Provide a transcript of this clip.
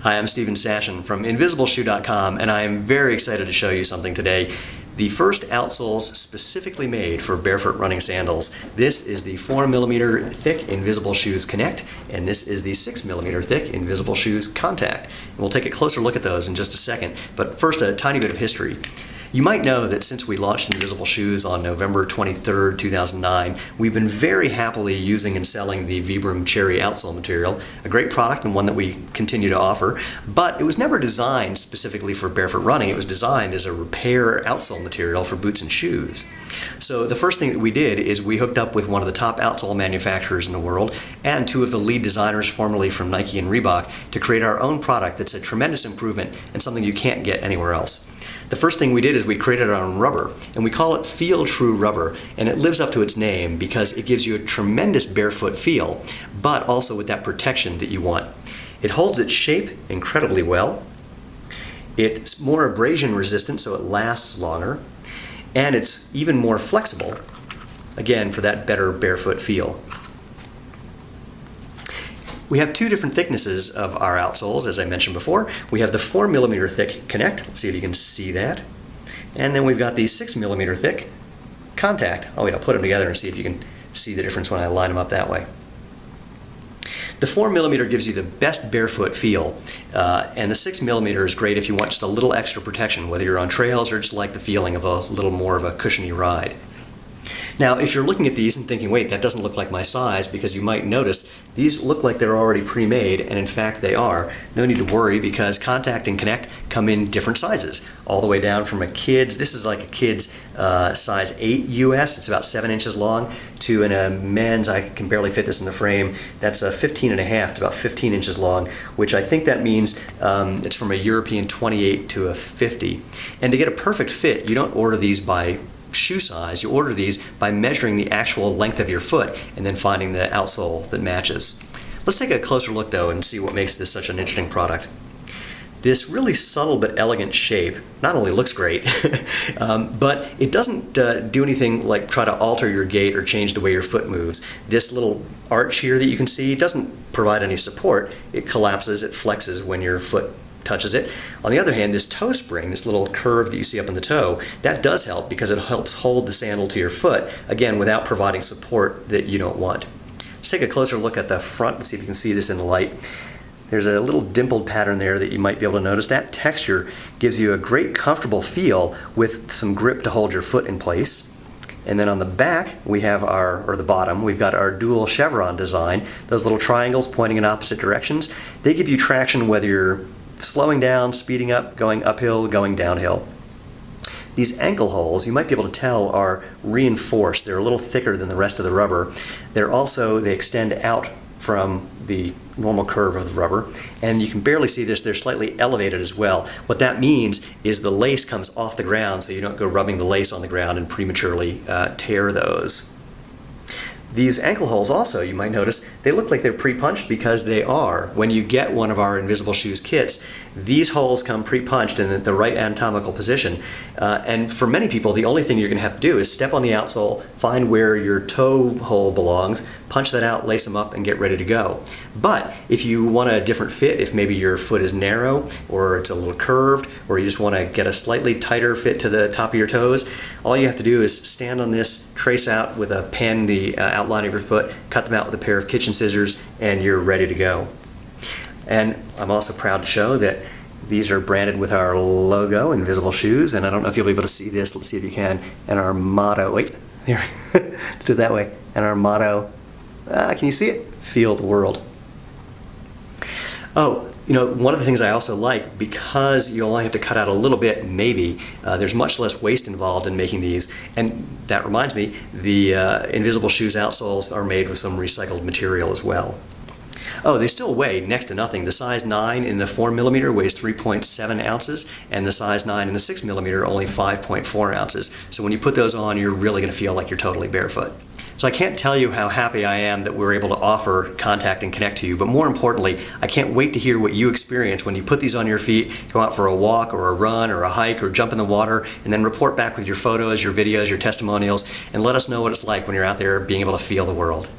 Hi, I'm Stephen Sashin from InvisibleShoe.com, and I am very excited to show you something today. The first outsoles specifically made for barefoot running sandals. This is the 4mm thick Invisible Shoes Connect, and this is the 6mm thick Invisible Shoes Contact. And we'll take a closer look at those in just a second, but first a tiny bit of history. You might know that since we launched Invisible Shoes on November 23rd, 2009, we've been very happily using and selling the Vibram Cherry outsole material, a great product and one that we continue to offer, but it was never designed specifically for barefoot running. It was designed as a repair outsole material for boots and shoes. So the first thing that we did is we hooked up with one of the top outsole manufacturers in the world and two of the lead designers formerly from Nike and Reebok to create our own product that's a tremendous improvement and something you can't get anywhere else. The first thing we did is we created our own rubber, and we call it Feel True Rubber, and it lives up to its name because it gives you a tremendous barefoot feel, but also with that protection that you want. It holds its shape incredibly well. It's more abrasion resistant, so it lasts longer, and it's even more flexible, again, for that better barefoot feel. We have two different thicknesses of our outsoles, as I mentioned before. We have the 4mm thick Connect, let's see if you can see that. And then we've got the 6mm thick Contact. Oh wait, I'll put them together and see if you can see the difference when I line them up that way. The 4mm gives you the best barefoot feel, and the 6mm is great if you want just a little extra protection, whether you're on trails or just like the feeling of a little more of a cushiony ride. Now, if you're looking at these and thinking, wait, that doesn't look like my size, because you might notice these look like they're already pre-made, and in fact they are. No need to worry, because Contact and Connect come in different sizes, all the way down from a kid's, this is like a kid's size 8 US, it's about 7 inches long, to in a men's, I can barely fit this in the frame, that's a 15.5 to about 15 inches long, which I think that means it's from a European 28 to a 50. And to get a perfect fit, you don't order these by shoe size, you order these by measuring the actual length of your foot and then finding the outsole that matches. Let's take a closer look though and see what makes this such an interesting product. This really subtle but elegant shape not only looks great, but it doesn't do anything like try to alter your gait or change the way your foot moves. This little arch here that you can see doesn't provide any support. It collapses, it flexes when your foot touches it. On the other hand, this toe spring, this little curve that you see up in the toe, that does help because it helps hold the sandal to your foot, again, without providing support that you don't want. Let's take a closer look at the front and see if you can see this in the light. There's a little dimpled pattern there that you might be able to notice. That texture gives you a great comfortable feel with some grip to hold your foot in place. And then on the back, we have or the bottom, we've got our dual chevron design. Those little triangles pointing in opposite directions, they give you traction whether you're slowing down, speeding up, going uphill, going downhill. These ankle holes, you might be able to tell, are reinforced. They're a little thicker than the rest of the rubber. They extend out from the normal curve of the rubber, and you can barely see this, they're slightly elevated as well. What that means is the lace comes off the ground, so you don't go rubbing the lace on the ground and prematurely tear those. These ankle holes also, you might notice, they look like they're pre-punched because they are. When you get one of our Invisible Shoes kits, these holes come pre-punched and at the right anatomical position. And for many people, the only thing you're going to have to do is step on the outsole, find where your toe hole belongs, punch that out, lace them up, and get ready to go. But if you want a different fit, if maybe your foot is narrow or it's a little curved, or you just want to get a slightly tighter fit to the top of your toes, all you have to do is stand on this, trace out with a pen the outline of your foot, cut them out with a pair of kitchen scissors, and you're ready to go. And I'm also proud to show that these are branded with our logo, Invisible Shoes, and I don't know if you'll be able to see this, let's see if you can, and our motto, wait, here, let's do it that way, and our motto, can you see it? Feel the world. Oh, you know, one of the things I also like, because you only have to cut out a little bit, maybe, there's much less waste involved in making these. And that reminds me, the Invisible Shoes outsoles are made with some recycled material as well. Oh, they still weigh next to nothing. The size 9 in the 4mm weighs 3.7 ounces, and the size 9 in the 6mm only 5.4 ounces. So when you put those on, you're really going to feel like you're totally barefoot. So I can't tell you how happy I am that we're able to offer Contact and Connect to you, but more importantly, I can't wait to hear what you experience when you put these on your feet, go out for a walk or a run or a hike or jump in the water, and then report back with your photos, your videos, your testimonials, and let us know what it's like when you're out there being able to feel the world.